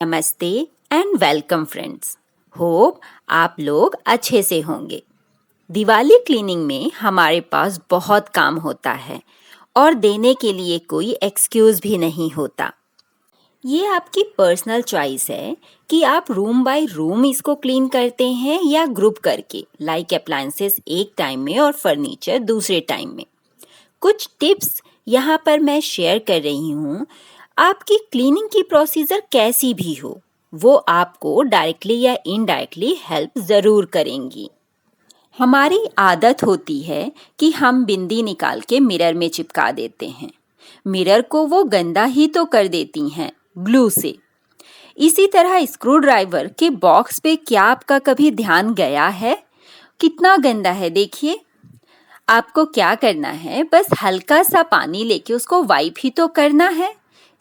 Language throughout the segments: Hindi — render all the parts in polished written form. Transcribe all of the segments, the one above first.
नमस्ते एंड वेलकम फ्रेंड्स। होप आप लोग अच्छे से होंगे। दिवाली क्लीनिंग में हमारे पास बहुत काम होता है और देने के लिए कोई एक्सक्यूज़ भी नहीं होता। ये आपकी पर्सनल चॉइस है कि आप रूम बाय रूम इसको क्लीन करते हैं या ग्रुप करके, लाइक अप्लायंसेस एक टाइम में और फर्नीचर दूसरे टाइम में। कुछ टिप्स यहाँ पर मैं शेयर कर रही हूँ। आपकी क्लीनिंग की प्रोसीजर कैसी भी हो, वो आपको डायरेक्टली या इनडायरेक्टली हेल्प ज़रूर करेंगी। हमारी आदत होती है कि हम बिंदी निकाल के मिरर में चिपका देते हैं। मिरर को वो गंदा ही तो कर देती हैं ग्लू से। इसी तरह स्क्रू ड्राइवर के बॉक्स पे क्या आपका कभी ध्यान गया है? कितना गंदा है देखिए। आपको क्या करना है, बस हल्का सा पानी लेके उसको वाइप ही तो करना है।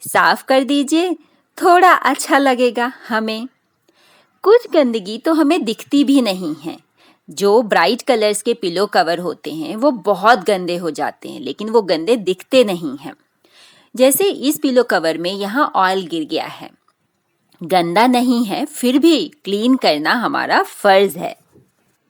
साफ कर दीजिए, थोड़ा अच्छा लगेगा हमें। कुछ गंदगी तो हमें दिखती भी नहीं है। जो ब्राइट कलर्स के पिलो कवर होते हैं वो बहुत गंदे हो जाते हैं, लेकिन वो गंदे दिखते नहीं हैं। जैसे इस पिलो कवर में यहाँ ऑयल गिर गया है, गंदा नहीं है, फिर भी क्लीन करना हमारा फर्ज है।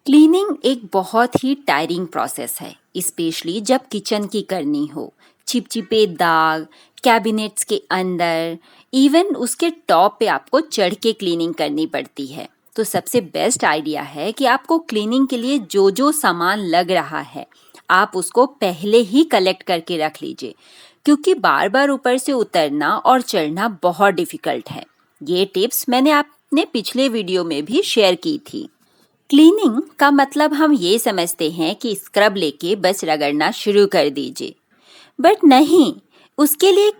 क्लीनिंग एक बहुत ही टायरिंग प्रोसेस है, स्पेशली जब किचन की करनी हो। चिपचिपे दाग, कैबिनेट्स के अंदर, इवन उसके टॉप पे आपको चढ़ के क्लीनिंग करनी पड़ती है। तो सबसे बेस्ट आइडिया है कि आपको क्लीनिंग के लिए जो जो सामान लग रहा है आप उसको पहले ही कलेक्ट करके रख लीजिए, क्योंकि बार बार ऊपर से उतरना और चढ़ना बहुत डिफ़िकल्ट है। ये टिप्स मैंने अपने पिछले वीडियो में भी शेयर की थी। क्लीनिंग का मतलब हम ये समझते हैं कि स्क्रब लेके बस रगड़ना शुरू कर दीजिए, बट नहीं, उसके लिए एक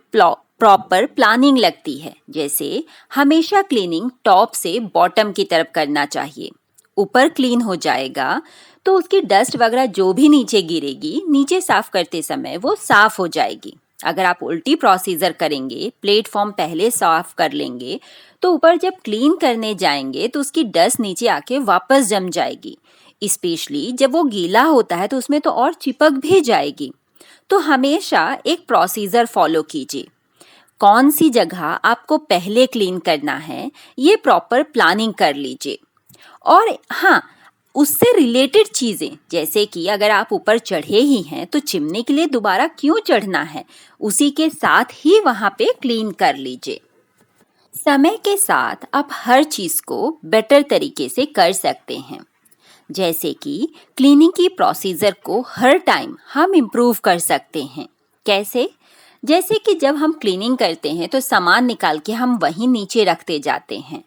प्रॉपर प्लानिंग लगती है। जैसे हमेशा क्लीनिंग टॉप से बॉटम की तरफ करना चाहिए। ऊपर क्लीन हो जाएगा तो उसकी डस्ट वगैरह जो भी नीचे गिरेगी, नीचे साफ करते समय वो साफ हो जाएगी। अगर आप उल्टी प्रोसीजर करेंगे, प्लेटफॉर्म पहले साफ कर लेंगे, तो ऊपर जब क्लीन करने जाएंगे तो उसकी डस्ट नीचे आके वापस जम जाएगी। स्पेशली जब वो गीला होता है तो उसमें तो और चिपक भी जाएगी। तो हमेशा एक प्रोसीजर फॉलो कीजिए। कौन सी जगह आपको पहले क्लीन करना है, ये प्रॉपर प्लानिंग कर लीजिए। और हाँ, उससे रिलेटेड चीज़ें, जैसे कि अगर आप ऊपर चढ़े ही हैं तो चिमनी के लिए दोबारा क्यों चढ़ना है, उसी के साथ ही वहाँ पे क्लीन कर लीजिए। समय के साथ आप हर चीज़ को बेटर तरीके से कर सकते हैं। जैसे कि क्लीनिंग की प्रोसीजर को हर टाइम हम इम्प्रूव कर सकते हैं। कैसे? जैसे कि जब हम क्लीनिंग करते हैं तो सामान निकाल के हम वहीं नीचे रखते जाते हैं।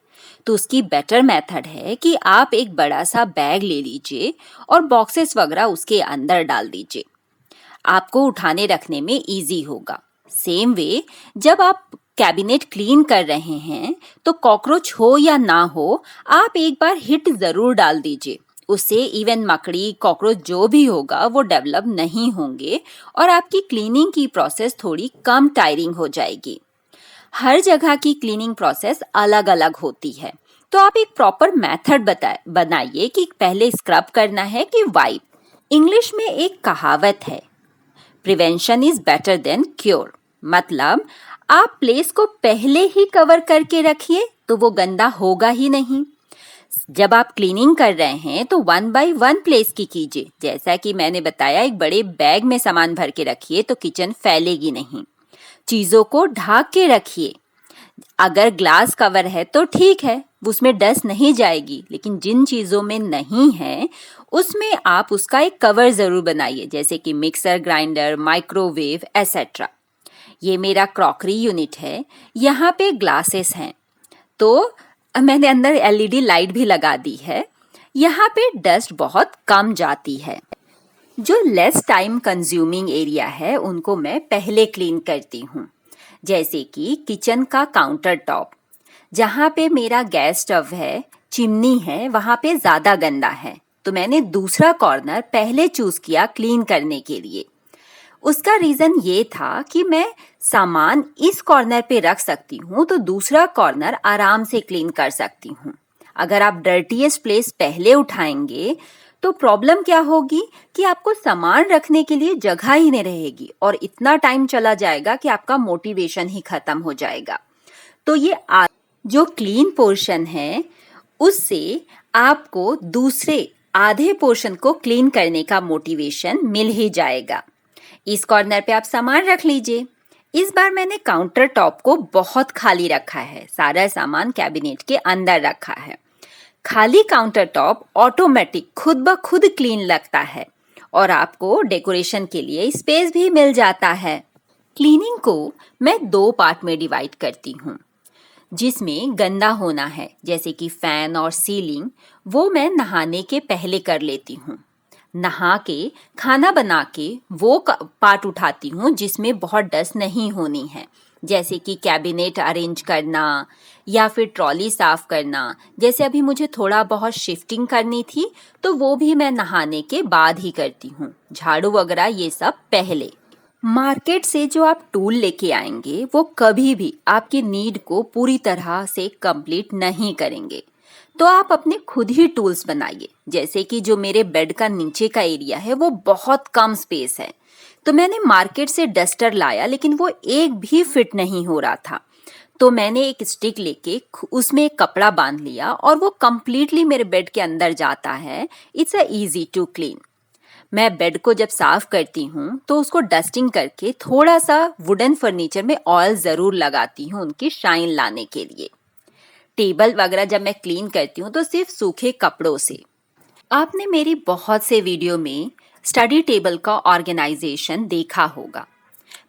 तो उसकी बेटर मेथड है कि आप एक बड़ा सा बैग ले लीजिए और बॉक्सेस वगैरह उसके अंदर डाल दीजिए। आपको उठाने रखने में इजी होगा। सेम वे, जब आप कैबिनेट क्लीन कर रहे हैं तो कॉकरोच हो या ना हो, आप एक बार हिट ज़रूर डाल दीजिए। उससे इवन मकड़ी, कॉकरोच जो भी होगा वो डेवलप नहीं होंगे और आपकी क्लीनिंग की प्रोसेस थोड़ी कम टायरिंग हो जाएगी। हर जगह की क्लीनिंग प्रोसेस अलग अलग होती है, तो आप एक प्रॉपर मेथड बनाइए कि पहले स्क्रब करना है कि वाइप। इंग्लिश में एक कहावत है, prevention is better than cure. मतलब आप प्लेस को पहले ही कवर करके रखिए तो वो गंदा होगा ही नहीं। जब आप क्लीनिंग कर रहे हैं तो 1 बाय 1 प्लेस की कीजिए। जैसा कि मैंने बताया, एक बड़े बैग में सामान भर के रखिए तो किचन फैलेगी नहीं। चीज़ों को ढक के रखिए। अगर ग्लास कवर है तो ठीक है, उसमें डस्ट नहीं जाएगी, लेकिन जिन चीज़ों में नहीं है उसमें आप उसका एक कवर ज़रूर बनाइए, जैसे कि मिक्सर ग्राइंडर, माइक्रोवेव एसेट्रा। ये मेरा क्रॉकरी यूनिट है, यहाँ पे ग्लासेस हैं, तो मैंने अंदर एलईडी लाइट भी लगा दी है। यहाँ पे डस्ट बहुत कम जाती है। जो लेस टाइम कंज्यूमिंग एरिया है उनको मैं पहले क्लीन करती हूँ, जैसे कि किचन का काउंटर टॉप। जहाँ पे मेरा गैस स्टव है, चिमनी है, वहाँ पे ज़्यादा गंदा है, तो मैंने दूसरा कॉर्नर पहले चूज़ किया क्लीन करने के लिए। उसका रीज़न ये था कि मैं सामान इस कॉर्नर पे रख सकती हूँ तो दूसरा कॉर्नर आराम से क्लीन कर सकती हूँ। अगर आप डर्टीएस्ट प्लेस पहले उठाएंगे तो प्रॉब्लम क्या होगी कि आपको सामान रखने के लिए जगह ही नहीं रहेगी और इतना टाइम चला जाएगा कि आपका मोटिवेशन ही खत्म हो जाएगा। तो ये जो क्लीन पोर्शन है उससे आपको दूसरे आधे पोर्शन को क्लीन करने का मोटिवेशन मिल ही जाएगा। इस कॉर्नर पे आप सामान रख लीजिए। इस बार मैंने काउंटर टॉप को बहुत खाली रखा है, सारा सामान कैबिनेट के अंदर रखा है। खाली काउंटर टॉप ऑटोमेटिक खुद ब खुद क्लीन लगता है और आपको डेकोरेशन के लिए स्पेस भी मिल जाता है। क्लीनिंग को मैं 2 पार्ट में डिवाइड करती हूँ। जिसमें गंदा होना है जैसे कि फैन और सीलिंग, वो मैं नहाने के पहले कर लेती हूँ। नहा के खाना बना के वो पार्ट उठाती हूँ जिसमें बहुत डस्ट नहीं होनी है, जैसे कि कैबिनेट अरेंज करना या फिर ट्रॉली साफ करना। जैसे अभी मुझे थोड़ा बहुत शिफ्टिंग करनी थी तो वो भी मैं नहाने के बाद ही करती हूँ। झाड़ू वगैरह ये सब पहले। मार्केट से जो आप टूल लेके आएंगे वो कभी भी आपकी नीड को पूरी तरह से कंप्लीट नहीं करेंगे, तो आप अपने खुद ही टूल्स बनाइए। जैसे कि जो मेरे बेड का नीचे का एरिया है वो बहुत कम स्पेस है, तो मैंने मार्केट से डस्टर लाया लेकिन वो एक भी फिट नहीं हो रहा था। तो मैंने एक स्टिक लेके उसमें एक कपड़ा बांध लिया और वो कंप्लीटली मेरे बेड के अंदर जाता है। It's a easy to clean. मैं बेड को जब साफ करती हूँ तो उसको डस्टिंग करके थोड़ा सा वुडन फर्नीचर में ऑयल ज़रूर लगाती हूँ उनकी शाइन लाने के लिए। टेबल वगैरह जब मैं क्लीन करती हूँ तो सिर्फ सूखे कपड़ों से। आपने मेरी बहुत से वीडियो में स्टडी टेबल का ऑर्गेनाइजेशन देखा होगा।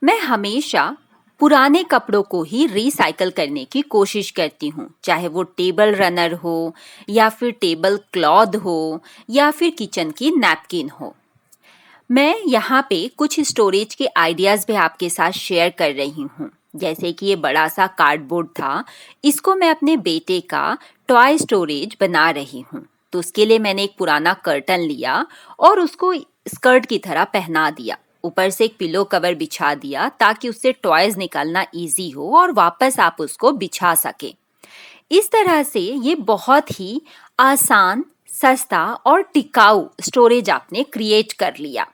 मैं हमेशा पुराने कपड़ों को ही रिसाइकल करने की कोशिश करती हूँ, चाहे वो टेबल रनर हो या फिर टेबल क्लॉथ हो या फिर किचन की नैपकिन हो। मैं यहाँ पे कुछ स्टोरेज के आइडियाज़ भी आपके साथ शेयर कर रही हूँ। जैसे कि ये बड़ा सा कार्डबोर्ड था, इसको मैं अपने बेटे का टॉय स्टोरेज बना रही हूँ। तो उसके लिए मैंने एक पुराना कर्टन लिया और उसको स्कर्ट की तरह पहना दिया। ऊपर से एक पिलो कवर बिछा दिया ताकि उससे टॉयज निकालना इजी हो और वापस आप उसको बिछा सकें। इस तरह से ये बहुत ही आसान, सस्ता और टिकाऊ स्टोरेज आपने क्रिएट कर लिया।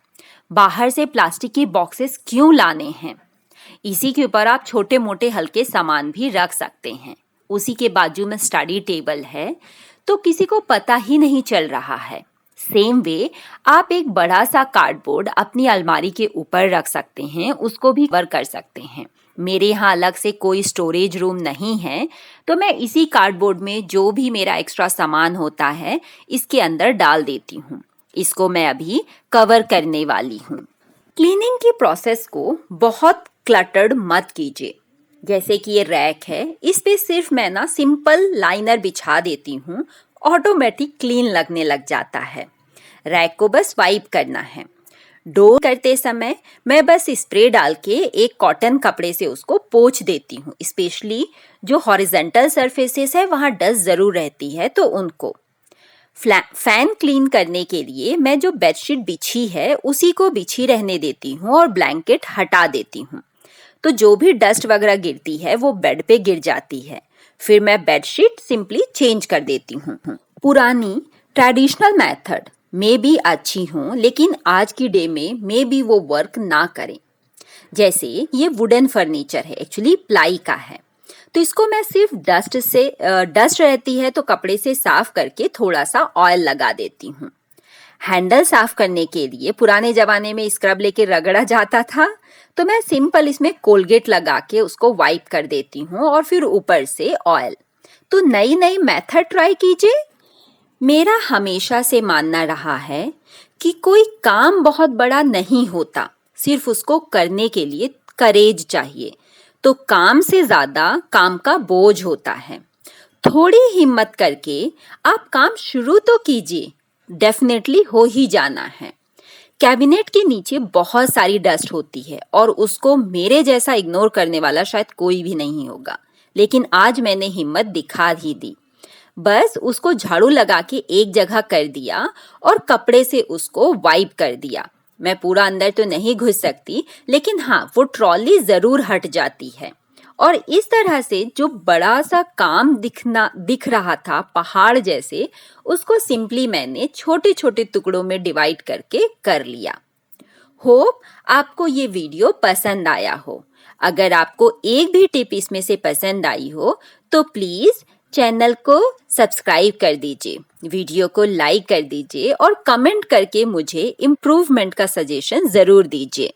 बाहर से प्लास्टिक के बॉक्सेस क्यों लाने हैं? इसी के ऊपर आप छोटे मोटे हल्के सामान भी रख सकते हैं। उसी के बाजू में स्टडी टेबल है तो किसी को पता ही नहीं चल रहा है। सेम वे आप एक बड़ा सा कार्डबोर्ड अपनी अलमारी के ऊपर रख सकते हैं, उसको भी कवर कर सकते हैं। मेरे यहाँ अलग से कोई स्टोरेज रूम नहीं है, तो मैं इसी कार्डबोर्ड में जो भी मेरा एक्स्ट्रा सामान होता है इसके अंदर डाल देती हूँ। इसको मैं अभी कवर करने वाली हूँ। क्लीनिंग की प्रोसेस को बहुत क्लटर्ड मत कीजिए। जैसे कि ये रैक है, इस पे सिर्फ मैं ना सिंपल लाइनर बिछा देती हूँ, ऑटोमेटिक क्लीन लगने लग जाता है। रैक को बस वाइप करना है। डो करते समय मैं बस स्प्रे डाल के एक कॉटन कपड़े से उसको पोंछ देती हूँ। स्पेशली जो हॉरिजेंटल सरफेसेस है वहाँ डस्ट ज़रूर रहती है, तो उनको। फैन क्लीन करने के लिए मैं जो बेडशीट बिछी है उसी को बिछी रहने देती हूँ और ब्लैंकेट हटा देती हूँ। तो जो भी डस्ट वगैरह गिरती है वो बेड पे गिर जाती है। फिर मैं बेडशीट सिंपली चेंज कर देती हूँ। पुरानी ट्रेडिशनल मेथड में भी अच्छी हूँ, लेकिन आज की डे में मे बी वो वर्क ना करें। जैसे ये वुडन फर्नीचर है, एक्चुअली प्लाई का है, तो इसको मैं सिर्फ डस्ट रहती है तो कपड़े से साफ करके थोड़ा सा ऑयल लगा देती हूँ। हैंडल साफ करने के लिए पुराने जमाने में स्क्रब लेके रगड़ा जाता था, तो मैं सिंपल इसमें कोलगेट लगा के उसको वाइप कर देती हूँ और फिर ऊपर से ऑयल। तो नई नई मेथड ट्राई कीजिए। मेरा हमेशा से मानना रहा है कि कोई काम बहुत बड़ा नहीं होता, सिर्फ उसको करने के लिए करेज चाहिए। तो काम से ज़्यादा काम का बोझ होता है। थोड़ी हिम्मत करके आप काम शुरू तो कीजिए, डेफिनेटली हो ही जाना है। कैबिनेट के नीचे बहुत सारी डस्ट होती है और उसको मेरे जैसा इग्नोर करने वाला शायद कोई भी नहीं होगा, लेकिन आज मैंने हिम्मत दिखा ही दी। बस उसको झाड़ू लगा के एक जगह कर दिया और कपड़े से उसको वाइप कर दिया। मैं पूरा अंदर तो नहीं घुस सकती, लेकिन हाँ, वो ट्रॉली ज़रूर हट जाती है। और इस तरह से जो बड़ा सा काम दिख रहा था पहाड़ जैसे, उसको सिंपली मैंने छोटे छोटे टुकड़ों में डिवाइड करके कर लिया। होप आपको ये वीडियो पसंद आया हो। अगर आपको एक भी टिप इसमें से पसंद आई हो तो प्लीज़ चैनल को सब्सक्राइब कर दीजिए, वीडियो को लाइक कर दीजिए और कमेंट करके मुझे इम्प्रूवमेंट का सजेशन ज़रूर दीजिए।